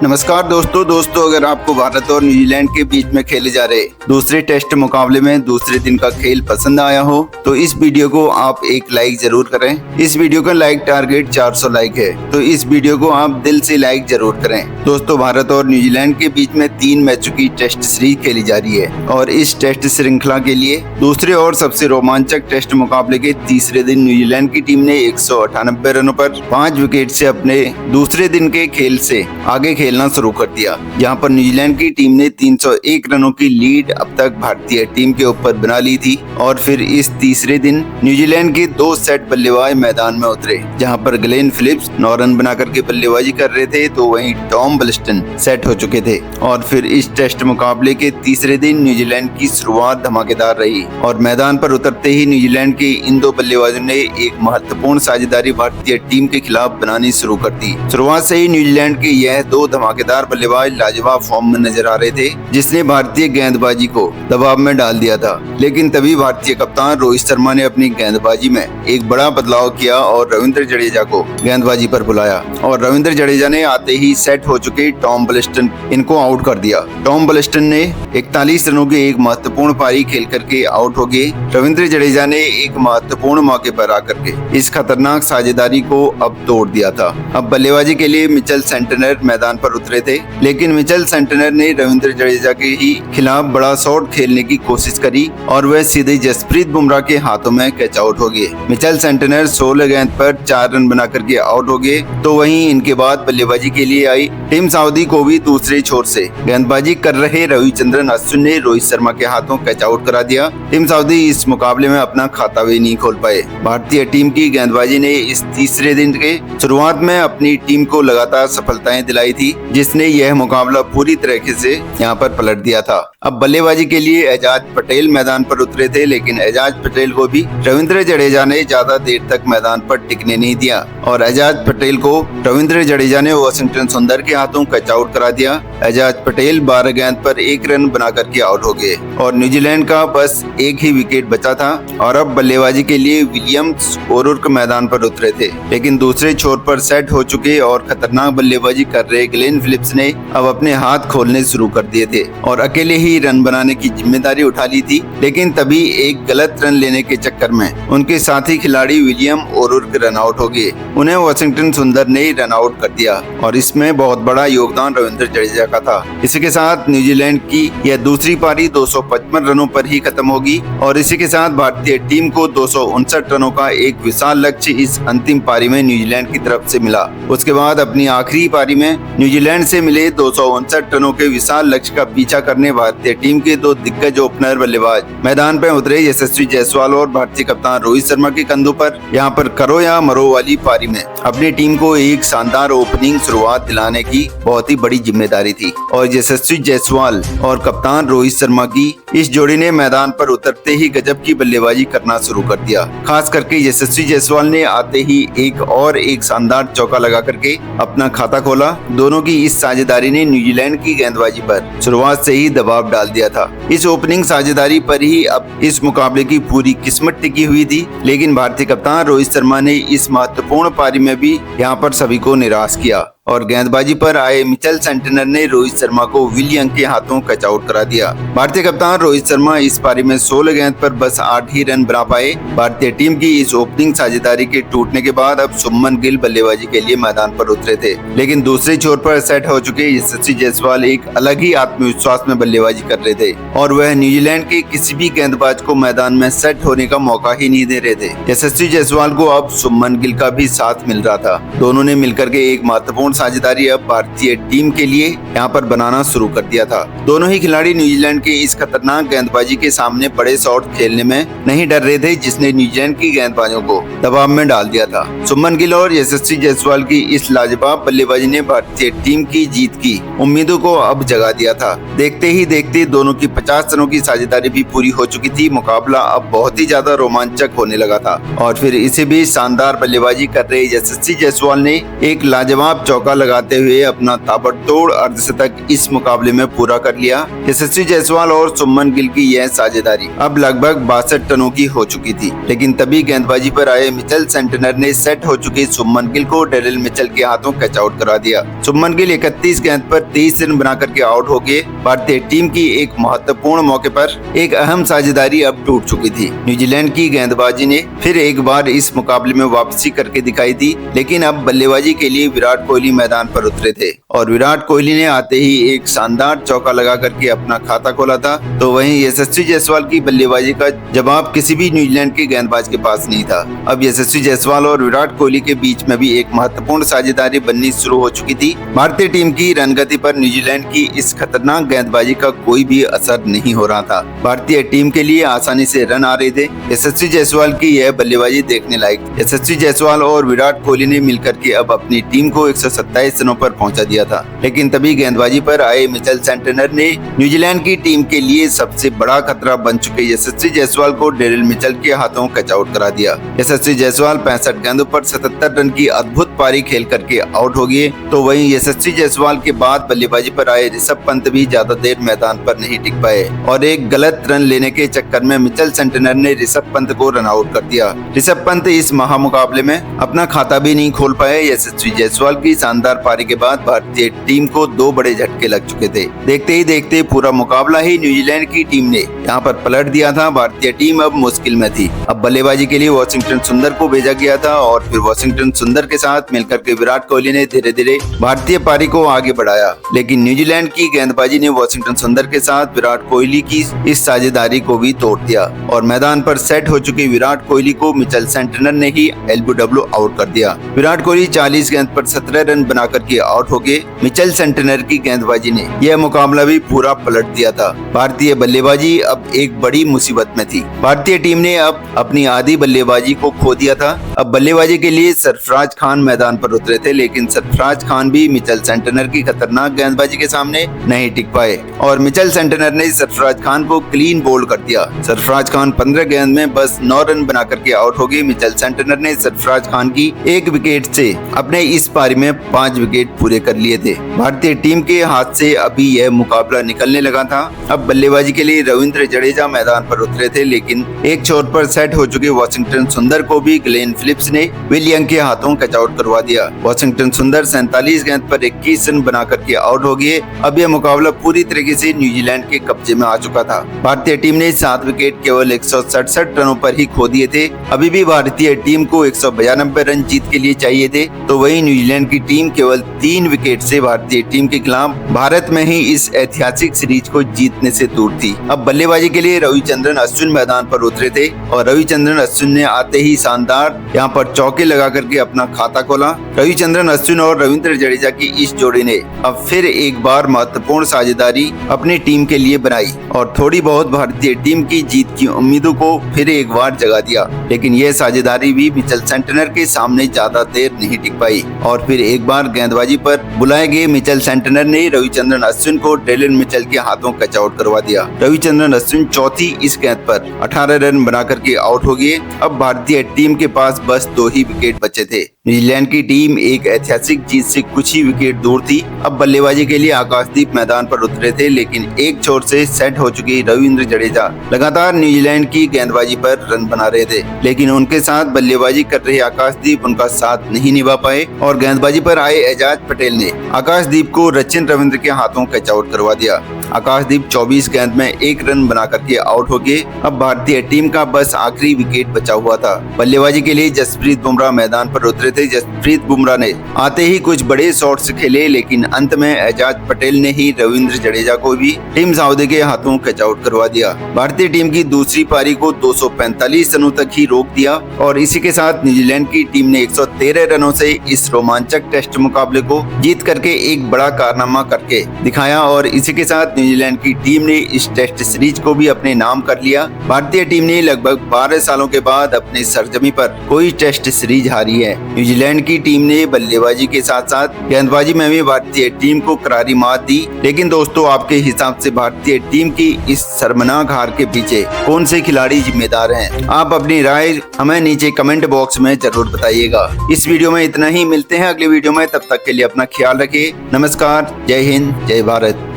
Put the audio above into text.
नमस्कार दोस्तों अगर आपको भारत और न्यूजीलैंड के बीच में खेले जा रहे दूसरे टेस्ट मुकाबले में दूसरे दिन का खेल पसंद आया हो तो इस वीडियो को आप एक लाइक जरूर करें। इस वीडियो का लाइक टारगेट 400 लाइक है, तो इस वीडियो को आप दिल से लाइक जरूर करें। दोस्तों, भारत और न्यूजीलैंड के बीच में 3 मैचों की टेस्ट सीरीज खेली जा रही है और इस टेस्ट श्रृंखला के लिए दूसरे और सबसे रोमांचक टेस्ट मुकाबले के तीसरे दिन न्यूजीलैंड की टीम ने 198 रनों पर 5 विकेट से अपने दूसरे दिन के खेल से आगे खेलना शुरू कर दिया। यहाँ पर न्यूजीलैंड की टीम ने 301 रनों की लीड अब तक भारतीय टीम के ऊपर बना ली थी और फिर इस तीसरे दिन न्यूजीलैंड के 2 सेट बल्लेबाज मैदान में उतरे, जहाँ पर ग्लेन फिलिप्स 9 रन बनाकर के बल्लेबाजी कर रहे थे तो वहीं टॉम बलिस्टन सेट हो चुके थे। और फिर इस टेस्ट मुकाबले के तीसरे दिन न्यूजीलैंड की शुरुआत धमाकेदार रही और मैदान पर उतरते ही न्यूजीलैंड के इन 2 बल्लेबाजों ने एक महत्वपूर्ण साझेदारी भारतीय टीम के खिलाफ बनानी शुरू कर दी। शुरुआत से ही न्यूजीलैंड के यह 2 धमाकेदार बल्लेबाज लाजवाब फॉर्म में नजर आ रहे थे, जिसने भारतीय गेंदबाजी को दबाव में डाल दिया था। लेकिन तभी भारतीय कप्तान रोहित शर्मा ने अपनी गेंदबाजी में एक बड़ा बदलाव किया और रविंद्र जडेजा को गेंदबाजी पर बुलाया और रविंद्र जडेजा ने आते ही सेट हो चुके टॉम बलिस्टन इनको आउट कर दिया। टॉम बलिस्टन ने 41 रनों की एक महत्वपूर्ण पारी खेल करके आउट हो गए। रविंद्र जडेजा ने एक महत्वपूर्ण मौके पर आकर के इस खतरनाक साझेदारी को अब तोड़ दिया था। अब बल्लेबाजी के लिए मिचेल सेंटनर मैदान पर उतरे थे, लेकिन मिचेल सेंटनर ने रविंद्र जडेजा के ही खिलाफ बड़ा शॉट खेलने की कोशिश करी और वह सीधे जसप्रीत बुमराह के हाथों में कैच आउट हो गए। मिचेल सेंटनर 16 गेंद पर 4 रन बनाकर के आउट हो गए। तो वहीं इनके बाद बल्लेबाजी के लिए आई टीम सऊदी को भी दूसरे छोर से गेंदबाजी कर रहे रविचंद्रन अश्विन ने रोहित शर्मा के हाथों कैच आउट करा दिया। टीम सऊदी इस मुकाबले में अपना खाता भी नहीं खोल पाए। भारतीय टीम की गेंदबाजी ने इस तीसरे दिन के शुरुआत में अपनी टीम को लगातार सफलताएं दिलाई थी, जिसने यह मुकाबला पूरी तरीके से यहाँ पर पलट दिया था। अब बल्लेबाजी के लिए एजाज पटेल मैदान पर उतरे थे, लेकिन एजाज पटेल को भी रविंद्र जडेजा ने ज्यादा देर तक मैदान पर टिकने नहीं दिया और एजाज पटेल को रविंद्र जडेजा ने वाशिंगटन सुंदर के हाथों कैच आउट करा दिया। एजाज पटेल 12 गेंद पर 1 रन बनाकर के आउट हो गए और न्यूजीलैंड का बस एक ही विकेट बचा था और अब बल्लेबाजी के लिए विलियम्स ओरुर्क मैदान पर उतरे थे। लेकिन दूसरे छोर पर सेट हो चुके और खतरनाक बल्लेबाजी कर रहे ग्लेन फिलिप्स ने अब अपने हाथ खोलने शुरू कर दिए थे और अकेले ही रन बनाने की जिम्मेदारी उठा ली थी। लेकिन तभी एक गलत रन लेने के चक्कर में उनके साथी खिलाड़ी विलियम ओरुर्क रन आउट हो गए। उन्हें वाशिंगटन सुंदर ने रन आउट कर दिया और इसमें बहुत बड़ा योगदान रविंद्र जडेजा का था। इसी के साथ न्यूजीलैंड की यह दूसरी पारी 255 रनों पर ही खत्म होगी और इसी के साथ भारतीय टीम को 259 रनों का एक विशाल लक्ष्य इस अंतिम पारी में न्यूजीलैंड की तरफ से मिला। उसके बाद अपनी आखिरी पारी में न्यूजीलैंड से मिले 259 रनों के विशाल लक्ष्य का पीछा करने भारतीय टीम के 2 दिग्गज ओपनर बल्लेबाज मैदान पर उतरे। यशस्वी जायसवाल और भारतीय कप्तान रोहित शर्मा के कंधों पर यहाँ पर करो या मरो वाली पारी में अपनी टीम को एक शानदार ओपनिंग शुरुआत दिलाने की बहुत ही बड़ी जिम्मेदारी थी और यशस्वी जायसवाल और कप्तान रोहित शर्मा की इस जोड़ी ने मैदान पर उतरते ही गजब की बल्लेबाजी करना शुरू कर दिया। खास करके यशस्वी जायसवाल ने आते ही एक शानदार चौका लगा करके अपना खाता खोला। दोनों की इस साझेदारी ने न्यूजीलैंड की गेंदबाजी पर शुरुआत से ही दबाव डाल दिया था। इस ओपनिंग साझेदारी पर ही अब इस मुकाबले की पूरी किस्मत टिकी हुई थी, लेकिन भारतीय कप्तान रोहित शर्मा ने इस महत्वपूर्ण पारी में भी यहाँ पर सभी को निराश किया और गेंदबाजी पर आए मिचेल सेंटनर ने रोहित शर्मा को विलियम के हाथों कैच आउट करा दिया। भारतीय कप्तान रोहित शर्मा इस पारी में 16 गेंद पर बस 8 ही रन बना पाए। भारतीय टीम की इस ओपनिंग साझेदारी के टूटने के बाद अब शुभमन गिल बल्लेबाजी के लिए मैदान पर उतरे थे, लेकिन दूसरे छोर पर सेट हो चुके यशस्वी जायसवाल एक अलग ही आत्मविश्वास में बल्लेबाजी कर रहे थे और वह न्यूजीलैंड के किसी भी गेंदबाज को मैदान में सेट होने का मौका ही नहीं दे रहे थे। यशस्वी जायसवाल को अब शुभमन गिल का भी साथ मिल रहा था। दोनों ने मिलकर के एक महत्वपूर्ण साझेदारी अब भारतीय टीम के लिए यहाँ पर बनाना शुरू कर दिया था। दोनों ही खिलाड़ी न्यूजीलैंड के इस खतरनाक गेंदबाजी के सामने बड़े शॉट खेलने में नहीं डर रहे थे, जिसने न्यूजीलैंड की गेंदबाजों को दबाव में डाल दिया था। शुभमन गिल और यशस्वी जायसवाल की इस लाजवाब बल्लेबाजी ने भारतीय टीम की जीत की उम्मीदों को अब जगा दिया था। देखते ही देखते दोनों की 50 रनों की साझेदारी भी पूरी हो चुकी थी। मुकाबला अब बहुत ही ज्यादा रोमांचक होने लगा था और फिर इसे भी शानदार बल्लेबाजी कर रहे यशस्वी जायसवाल ने एक लाजवाब चौका चौका लगाते हुए अपना ताबड़तोड़ अर्धशतक इस मुकाबले में पूरा कर लिया। यशस्वी जायसवाल और शुभमन गिल की यह साझेदारी अब लगभग 62 रनों की हो चुकी थी, लेकिन तभी गेंदबाजी पर आए मिचेल सेंटनर ने सेट हो चुके शुभमन गिल को डेरिल मिचेल के हाथों कैच आउट करा दिया। शुभमन गिल 31 गेंद पर 23 रन बनाकर के आउट हो गए। भारतीय टीम की एक महत्वपूर्ण मौके पर एक अहम साझेदारी अब टूट चुकी थी। न्यूजीलैंड की गेंदबाजी ने फिर एक बार इस मुकाबले में वापसी करके दिखाई दी, लेकिन अब बल्लेबाजी के लिए विराट कोहली मैदान पर उतरे थे और विराट कोहली ने आते ही एक शानदार चौका लगा करके अपना खाता खोला था। तो वहीं यशस्वी जायसवाल की बल्लेबाजी का जवाब किसी भी न्यूजीलैंड के गेंदबाज के पास नहीं था। अब यशस्वी जायसवाल और विराट कोहली के बीच में भी एक महत्वपूर्ण साझेदारी बननी शुरू हो चुकी थी। भारतीय टीम की रनगति पर न्यूजीलैंड की इस खतरनाक गेंदबाजी का कोई भी असर नहीं हो रहा था। भारतीय टीम के लिए आसानी से रन आ रहे थे। यशस्वी जायसवाल की यह बल्लेबाजी देखने लायक। यशस्वी जायसवाल और विराट कोहली ने मिलकर के अब अपनी टीम को 127 रनों पर पहुंचा दिया था, लेकिन तभी गेंदबाजी पर आए मिचेल सेंटनर ने न्यूजीलैंड की टीम के लिए सबसे बड़ा खतरा बन चुके यशस्वी जायसवाल को डेरिल मिचेल के हाथों कैच आउट करा दिया। यशस्वी जायसवाल 65 गेंदों पर 77 रन की अद्भुत पारी खेल करके आउट हो गए। तो वहीं यशस्वी जायसवाल के बाद बल्लेबाजी पर आए ऋषभ पंत भी ज्यादा देर मैदान पर नहीं टिक पाए और एक गलत रन लेने के चक्कर में मिचेल सेंटनर ने ऋषभ पंत को रन आउट कर दिया। ऋषभ पंत इस महामुकाबले में अपना खाता भी नहीं खोल पाए। यशस्वी जायसवाल की शानदार पारी के बाद भारतीय टीम को 2 बड़े झटके लग चुके थे। देखते ही देखते पूरा मुकाबला ही न्यूजीलैंड की टीम ने यहाँ पर पलट दिया था। भारतीय टीम अब मुश्किल में थी। अब बल्लेबाजी के लिए वाशिंगटन सुंदर को भेजा गया था और फिर वाशिंगटन सुंदर के साथ मिलकर के विराट कोहली ने धीरे धीरे भारतीय पारी को आगे बढ़ाया, लेकिन न्यूजीलैंड की गेंदबाजी ने वाशिंगटन सुंदर के साथ विराट कोहली की इस साझेदारी को भी तोड़ दिया और मैदान पर सेट हो चुके विराट कोहली को मिचेल सेंटनर ने ही एलबीडब्ल्यू आउट कर दिया। विराट कोहली 40 गेंद पर 17 रन बनाकर के आउट हो गए। मिचेल सेंटनर की गेंदबाजी ने यह मुकाबला भी पूरा पलट दिया था। भारतीय बल्लेबाजी अब एक बड़ी मुसीबत में थी। भारतीय टीम ने अब अपनी आधी बल्लेबाजी को खो दिया था। अब बल्लेबाजी के लिए सरफराज खान मैदान पर उतरे थे, लेकिन सरफराज खान भी मिचेल सेंटनर की खतरनाक गेंदबाजी के सामने नहीं टिक पाए और मिचेल सेंटनर ने सरफराज खान को क्लीन बोल्ड कर दिया। सरफराज खान 15 गेंद में बस 9 रन बनाकर के आउट हो गए। मिचेल सेंटनर ने सरफराज खान की 1 विकेट से अपने इस पारी में 5 विकेट पूरे कर लिए थे। भारतीय टीम के हाथ से अभी यह मुकाबला निकलने लगा था। अब बल्लेबाजी के लिए रविंद्र जडेजा मैदान पर उतरे थे, लेकिन एक छोर पर सेट हो चुके वाशिंगटन सुंदर को भी ग्लेन फिलिप्स ने विलियम के हाथों कैच आउट करवा दिया। वाशिंगटन सुंदर 47 गेंद पर 21 रन बनाकर के आउट हो गए। अब यह मुकाबला पूरी तरीके से न्यूजीलैंड के कब्जे में आ चुका था। भारतीय टीम ने 7 विकेट केवल 167 रनों पर ही खो दिए थे। अभी भी भारतीय टीम को 192 रन जीत के लिए चाहिए थे। तो वहीं न्यूजीलैंड की टीम केवल 3 विकेट से भारतीय टीम के खिलाफ भारत में ही इस ऐतिहासिक सीरीज को जीतने से दूर थी। अब बल्लेबाजी के लिए रविचंद्रन अश्विन मैदान पर उतरे थे और रविचंद्रन अश्विन ने आते ही शानदार यहाँ पर चौके लगा करके अपना खाता खोला। रविचंद्रन अश्विन और रविंद्र जडेजा की इस जोड़ी ने अब फिर एक बार महत्वपूर्ण साझेदारी अपनी टीम के लिए बनाई और थोड़ी बहुत भारतीय टीम की जीत की उम्मीदों को फिर एक बार जगा दिया, लेकिन यह साझेदारी भी मिचेल सेंटनर के सामने ज्यादा देर नहीं टिक पाई और फिर एक बार गेंदबाजी पर बुलाए गए मिचेल सेंटनर ने रविचंद्रन अश्विन को डेरिल मिचेल के हाथों कैच आउट करवा दिया। रविचंद्रन अश्विन चौथी इस गेंद पर 18 रन बनाकर के आउट हो गए। अब भारतीय टीम के पास बस 2 ही विकेट बचे थे। न्यूजीलैंड की टीम एक ऐतिहासिक जीत से कुछ ही विकेट दूर थी। अब बल्लेबाजी के लिए आकाशदीप मैदान पर उतरे थे, लेकिन एक छोर से सेट हो चुके रविंद्र जडेजा लगातार न्यूजीलैंड की गेंदबाजी पर रन बना रहे थे, लेकिन उनके साथ बल्लेबाजी कर रहे आकाशदीप उनका साथ नहीं निभा पाए और गेंदबाजी पर आए एजाज पटेल ने आकाशदीप को सचिन रविंद्र के हाथों कैच आउट करवा दिया। आकाशदीप 24 गेंद में 1 रन बना करके आउट हो गए। अब भारतीय टीम का बस आखिरी विकेट बचा हुआ था। बल्लेबाजी के लिए जसप्रीत बुमराह मैदान पर उतरे थे। जसप्रीत बुमराह ने आते ही कुछ बड़े शॉट्स खेले, लेकिन अंत में एजाज पटेल ने ही रविंद्र जडेजा को भी टीम सऊदी के हाथों कैच आउट करवा दिया। भारतीय टीम की दूसरी पारी को 245 रनों तक ही रोक दिया और इसी के साथ न्यूजीलैंड की टीम ने 113 रनों से इस रोमांचक टेस्ट मुकाबले को जीत करके एक बड़ा कारनामा करके दिखाया और इसी के साथ न्यूजीलैंड की टीम ने इस टेस्ट सीरीज को भी अपने नाम कर लिया। भारतीय टीम ने लगभग 12 सालों के बाद अपने सरजमी पर कोई टेस्ट सीरीज हारी है। न्यूजीलैंड की टीम ने बल्लेबाजी के साथ साथ गेंदबाजी में भी भारतीय टीम को करारी मात दी। लेकिन दोस्तों, आपके हिसाब से भारतीय टीम की इस शर्मनाक हार के पीछे कौन से खिलाड़ी जिम्मेदार हैं? आप अपनी राय हमें नीचे कमेंट बॉक्स में जरूर बताइएगा। इस वीडियो में इतना ही, मिलते हैं अगले वीडियो में। तब तक के लिए अपना ख्याल रखिए। नमस्कार, जय हिंद, जय भारत।